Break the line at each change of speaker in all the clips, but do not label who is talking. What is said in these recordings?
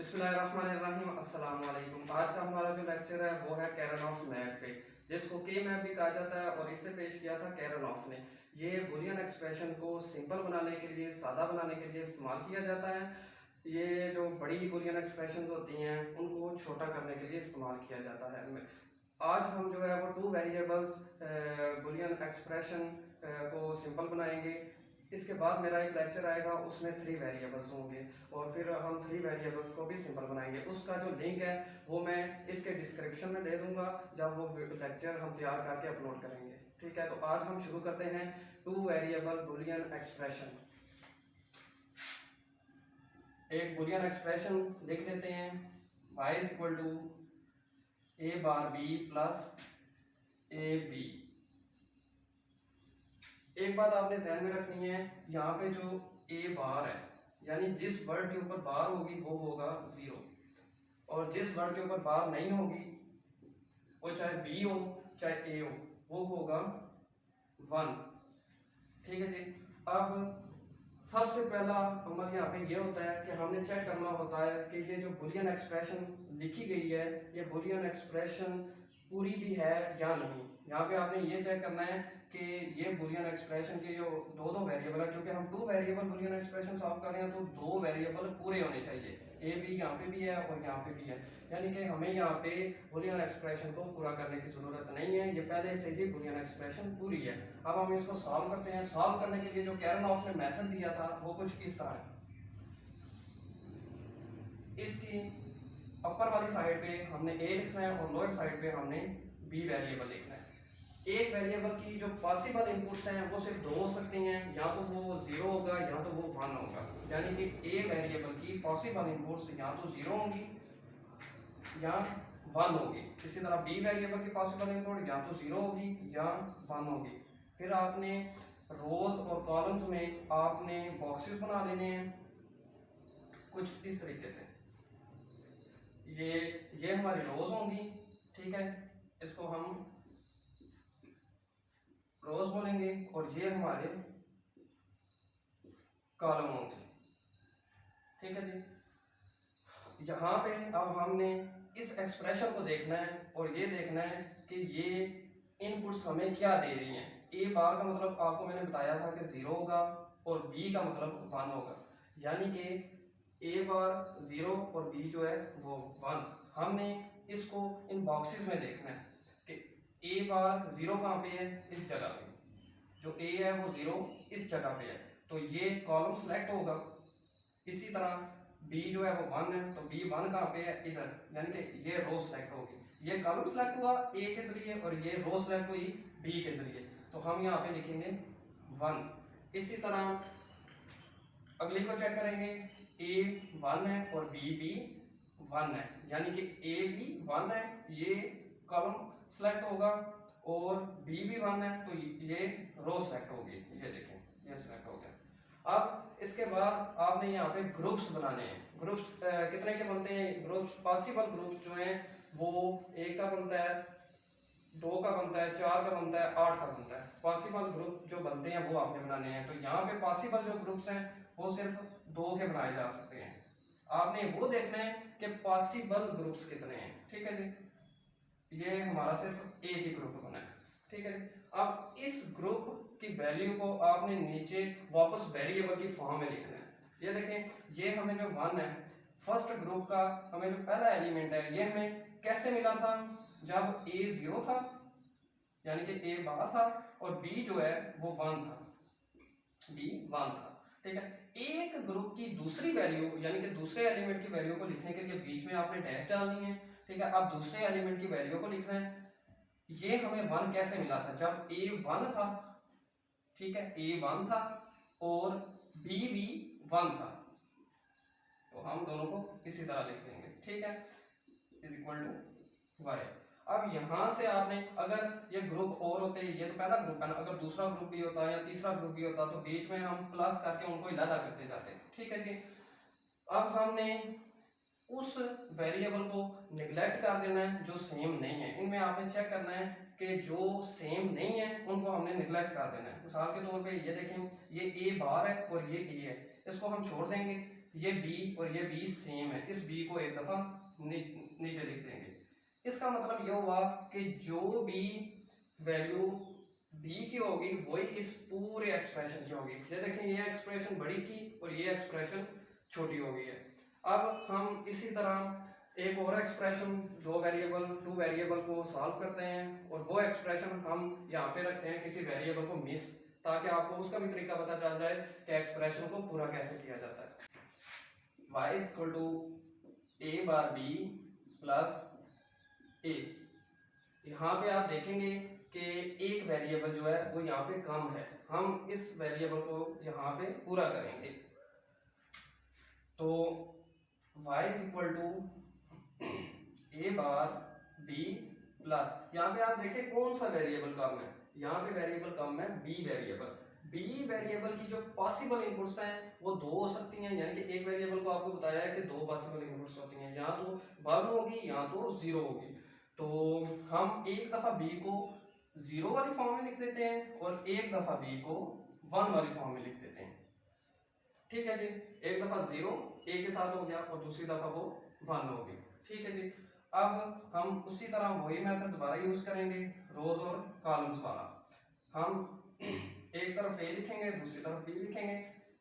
बिस्मिल्लाहिर्रहमानिर्रहीम अस्सलाम वालेकुम। आज का हमारा जो लेक्चर है वो है कैरनॉफ मैप पे, जिसको के मैप भी कहा जाता है और इसे पेश किया था कैरनॉफ ने। ये बुलियन एक्सप्रेशन को सिंपल बनाने के लिए, सादा बनाने के लिए इस्तेमाल किया जाता है। ये जो बड़ी बुलियन एक्सप्रेशन होती हैं उनको छोटा करने के लिए इस्तेमाल किया जाता है। आज हम जो है वो टू वेरिएबल्स बुलियन एक्सप्रेशन को सिंपल बनाएंगे। इसके बाद मेरा एक लेक्चर आएगा, उसमें थ्री वेरिएबल्स होंगे और फिर हम थ्री वेरिएबल्स को भी सिंपल बनाएंगे। उसका जो लिंक है वो मैं इसके डिस्क्रिप्शन में दे दूंगा जब वो लेक्चर हम तैयार करके अपलोड करेंगे। ठीक है, तो आज हम शुरू करते हैं टू वेरिएबल बुलियन एक्सप्रेशन। एक बुलियन एक्सप्रेशन लिख लेते हैं, y is equal to A bar B plus A B. एक बात आपने ध्यान में रखनी है, यहाँ पे जो ए बार है यानी जिस वर्ड के ऊपर बार होगी वो होगा 0 और जिस वर्ड के ऊपर बार नहीं होगी वो चाहे बी हो चाहे ए हो वो होगा 1। ठीक है जी। अब सबसे पहला अमल यहाँ पे ये होता है कि हमने चेक करना होता है कि ये जो बुलियन एक्सप्रेशन लिखी गई है ये बुलियन एक्सप्रेशन पूरी भी है या नहीं। यहाँ पे आपने ये चेक करना है कि ये बुलियन एक्सप्रेशन के जो दो वेरिएबल है, क्योंकि हम to variable Boolean expression solve कर रहे हैं तो दो वेरिएबल पूरे होने चाहिए। ए बी यहाँ पे भी है और यहाँ पे भी है, यानी कि हमें यहाँ पे बुलियन एक्सप्रेशन को पूरा करने की जरूरत नहीं है, ये पहले से ही बुलियन एक्सप्रेशन पूरी है। अब हम इसको सॉल्व करते हैं। सॉल्व करने के लिए जो कैरनॉफ ने मेथड दिया था वो कुछ इस तरह है। इसकी अपर वाली साइड पे हमने ए लिखना है और लोअर साइड पे हमने बी वेरिएबल लिखना है। एक वेरिएबल की जो पॉसिबल इनपुट्स हैं वो सिर्फ दो हो सकती हैं, या तो वो 0 होगा या तो वो 1 होगा। यानी कि ए वेरिएबल की पॉसिबल इनपुट्स या तो 0 होंगी या 1 होगी। इसी तरह बी वेरिएबल की पॉसिबल इनपुट या तो 0 होगी या 1 होगी। फिर आपने रोज और कॉलम्स में आपने बॉक्सेस बना लेने हैं कुछ इस तरीके से। ये हमारी रोज होंगी। ठीक है, इसको हम रोज बोलेंगे और ये हमारे कॉलम होंगे। ठीक है जी। यहाँ पे अब हमने इस एक्सप्रेशन को देखना है और ये देखना है कि ये इनपुट्स हमें क्या दे रही हैं। ए बार का मतलब आपको मैंने बताया था कि 0 होगा और बी का मतलब 1 होगा, यानी कि ए बार 0 और बी जो है वो 1। हमने इसको इन बॉक्सेस में देखना है कि ए बार 0 कहाँ पे है, इस जगह पे। जो ए है वो 0 इस जगह पे है, तो ये कॉलम सेलेक्ट होगा। इसी तरह बी जो है वो 1 है, तो बी 1 कहाँ पे है, इधर, यानी कि ये रो सेलेक्ट होगी। ये कॉलम सेलेक्ट हुआ ए के जरिए और ये रो सेलेक्ट हुई बी के जरिए, तो हम यहाँ पे लिखेंगे 1। इसी तरह अगली को चेक करेंगे, ए 1 है और बी भी 1 है, यानी कि ए भी 1 है, ये कॉलम सेलेक्ट होगा और बी भी 1 है तो ये रो सेलेक्ट होगी। ये देखें ये सेलेक्ट हो गया। अब इसके बाद आपने यहाँ पे ग्रुप्स बनाने हैं। ग्रुप्स कितने के बनते हैं? ग्रुप्स पॉसिबल ग्रुप्स जो हैं वो 1 का बनता है, 2 का बनता है, 4 का बनता है, 8 का बनता है। पॉसिबल ग्रुप जो बनते हैं वो आपने बनाने हैं। तो यहाँ पे पॉसिबल जो ग्रुप्स हैं वो सिर्फ 2 के बनाए जा सकते हैं। आपने वो देखना है कि पॉसिबल ग्रुप्स कितने हैं। ठीक है जी, ये हमारा सिर्फ एक ही ग्रुप बना है। ठीक है जी। अब इस ग्रुप की वैल्यू को आपने नीचे वापस वेरिएबल की फॉर्म में लिखना है। ये देखें, ये हमें जो 1 है फर्स्ट ग्रुप का हमें जो पहला एलिमेंट है ये हमें कैसे मिला था, जब ए 0 था यानी कि ए बाहर था और बी जो है वो 1 था, बी 1 था। ठीक है, एक ग्रुप की दूसरी वैल्यू यानी कि दूसरे एलिमेंट की वैल्यू को लिखने के लिए बीच में आपने डैश डालनी है। ठीक है, अब दूसरे एलिमेंट की वैल्यू को लिखना है। ये हमें 1 कैसे मिला था, जब ए 1 था। ठीक है, ए 1 था और बी भी 1 था, तो हम दोनों को इसी तरह लिख देंगे। ठीक है, इज इक्वल टू वाई। अब यहां से आपने अगर ये ग्रुप और होते, ये तो पहला ग्रुप है ना, अगर दूसरा ग्रुप भी होता या तीसरा ग्रुप भी होता तो बीच में हम प्लस करके उनको अलग करते जाते। ठीक है जी। अब हमने उस वेरिएबल को निगलेक्ट कर देना है जो सेम नहीं है। इनमें आपने चेक करना है कि जो सेम नहीं है उनको हमने निगलेक्ट कर देना है। मिसाल के तौर पे ये देखें, ये ए बार है और ये ए है, इसको हम छोड़ देंगे ये b और ये b सेम है, इस b को एक दफा नीचे लिख देंगे। इसका मतलब ये हुआ कि जो भी वैल्यू b की होगी वही इस पूरे एक्सप्रेशन की होगी। ये देखें, ये एक्सप्रेशन बड़ी थी और ये एक्सप्रेशन छोटी हो गई है। अब हम इसी तरह एक और एक्सप्रेशन टू वेरिएबल को सॉल्व करते हैं और वो एक्सप्रेशन हम यहाँ पे रखते हैं किसी वेरिएबल को मिस, ताकि आपको उसका भी तरीका पता चल जाए कि एक्सप्रेशन को पूरा कैसे किया जाता है। y is equal to a bar b plus a। यहाँ पे आप देखेंगे कि एक वेरिएबल जो है वो यहाँ पे कम है, हम इस वेरिएबल को यहाँ पे पूरा करेंगे। तो y is equal to a bar b plus, यहाँ पे आप देखें कौन सा वेरिएबल कम है, यहाँ पे वेरिएबल कम है b वेरिएबल। b वेरिएबल की जो पॉसिबल इनपुट्स हैं वो दो हो सकती हैं, यानी कि एक वेरिएबल को आपको बताया है कि दो पॉसिबल इनपुट्स होती हैं, या तो 1 होगी या तो 0 होगी। तो हम एक दफा b को 0 वाली फॉर्म में लिख देते हैं और एक दफा b को 1 वाली फॉर्म में लिख देते हैं। ठीक है जी, एक दफा 0 a के साथ हो गया और दूसरी दफा वो 1 होगी। ठीक है जी, अब हम उसी तरह वही मेथड दोबारा यूज करेंगे, रोज और कॉलम्स वाला। हम एक तरफ a लिखेंगे, दूसरी तरफ b लिखेंगे।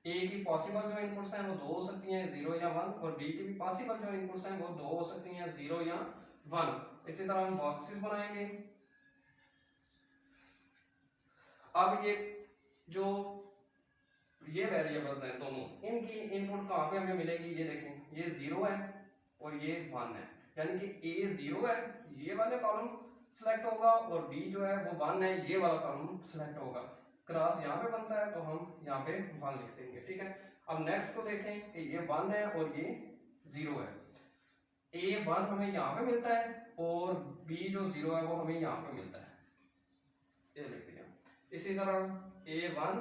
a की पॉसिबल जो इनपुट्स हैं वो दो हो सकती हैं, 0 या 1, और b की भी पॉसिबल जो इनपुट्स हैं वो दो हो सकती हैं, 0 या 1। इसी तरह हम बॉक्सेस बनाएंगे। अब ये जो ये वेरिएबल्स हैं दोनों, इनकी इनपुट कहाँ पे हमें मिलेगी, ये देखें, ये 0 है और ये 1 है, यानी कि a 0 है, ये वाले कॉलम सिलेक्ट होगा, और b जो है वो 1 है, ये वाला कॉलम सिलेक्ट होगा। क्रॉस यहाँ पे बनता है तो हम यहाँ पे 1 लिख देंगे। ठीक है, अब नेक्स्ट को देखें कि ये 1 है और ये 0 है। a 1 हमें यहाँ पे मिलता है और b जो 0 है वो हमें यहाँ पे मिलता है, ये लिख दिया। इसी तरह a 1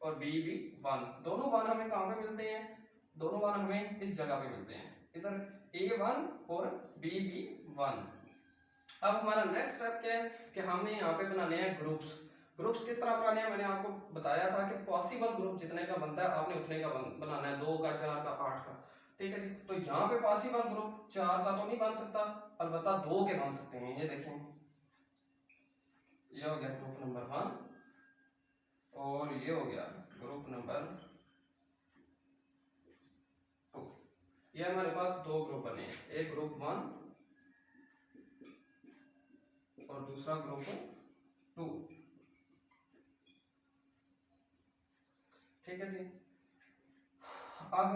और b भी 1, दोनों 1 हमें कहाँ पे मिलते हैं, दोनों 1 हमें इस जगह पे मिलते हैं, इधर a 1 और b भी 1। अब हमारा नेक्स्ट स्टेप क्या है कि हमें यहाँ पे बनाने हैं ग्रुप्स। ग्रुप्स किस तरह बनाने हैं, मैंने आपको बताया था कि पॉसिबल ग्रुप जितने का बनता है आपने उतने का बनाना है, 2 का, 4 का, 8 का। ठीक है जी, तो यहाँ पे पॉसिबल ग्रुप 4 का तो नहीं बन सकता, अलबत्ता 2 के बन सकते हैं। ये देखें, ये हो गया ग्रुप नंबर 1 और ये हो गया ग्रुप नंबर 2। ये हमारे पास 2 ग्रुप बने हैं, एक ग्रुप 1 और दूसरा ग्रुप 2। ठीक है जी, अब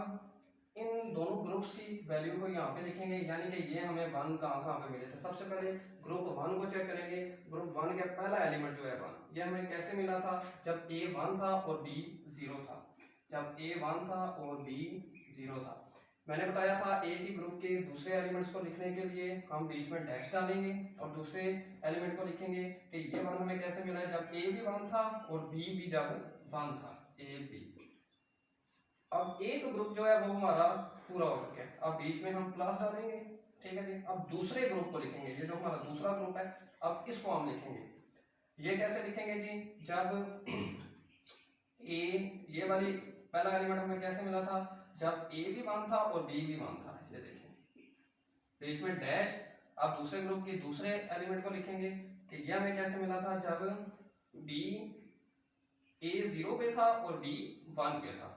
इन दोनों ग्रुप्स की वैल्यू को यहाँ पे लिखेंगे, यानी कि ये हमें 1 कहाँ पे मिले थे। सबसे पहले ग्रुप 1 को चेक करेंगे। ग्रुप 1 का पहला एलिमेंट जो है 1, ये हमें कैसे मिला था, जब a 1 था और b 0 था। जब a 1 था और b 0 था, मैंने बताया था a की ग्रुप के दूसरे एलिमेंट्स को लिखने के लिए हम बीच में डैश डालेंगे और दूसरे एलिमेंट को लिखेंगे कि ये 1 हमें कैसे मिला है, जब a भी 1 था और b भी जब 1 था, a b। अब एक ग्रुप जो है वो हमारा पूरा हो चुका है, अब बीच में हम प्लस डालेंगे। ठीक है जी, अब दूसरे ग्रुप को लिखेंगे, ये जो हमारा दूसरा ग्रुप है अब इसको हम लिखेंगे। ये कैसे लिखेंगे जी, जब a, ये वाली पहला एलिमेंट हमें कैसे मिला था, जब a भी 1 था और b भी 1 था। ये देखें, बीच में डैश। अब दूसरे ग्रुप के दूसरे एलिमेंट को लिखेंगे कि यह हमें कैसे मिला था, जब b a 0 पे था और b 1 पे था,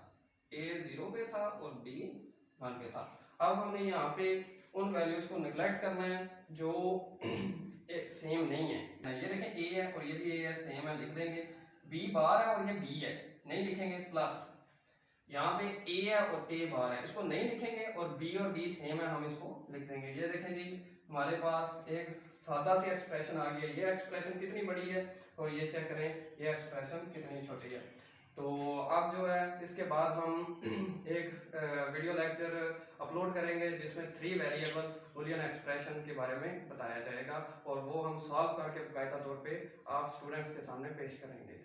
a 0 पे था और b 1 पे था। अब हमने यहाँ पे उन वैल्यूज को नेग्लेक्ट करना है जो सेम नहीं है। ये देखें, a है और ये भी a है, सेम है, लिख देंगे। b बार है और ये b है, नहीं लिखेंगे प्लस। यहाँ पे a है और a बार है, इसको नहीं लिखेंगे, और b और b सेम है, हम इसको लिख देंगे। ये देखें जी, हमारे पास एक सादा सी एक्सप्रेशन आ गई है। ये एक्सप्रेशन कितनी बड़ी है और ये चेक करें ये एक्सप्रेशन कितनी छोटी है। तो अब जो है इसके बाद हम एक वीडियो लेक्चर अपलोड करेंगे जिसमें 3 वेरिएबल बूलियन एक्सप्रेशन के बारे में बताया जाएगा और वो हम सॉल्व करके बाकायदा तौर पे आप स्टूडेंट्स के सामने पेश करेंगे।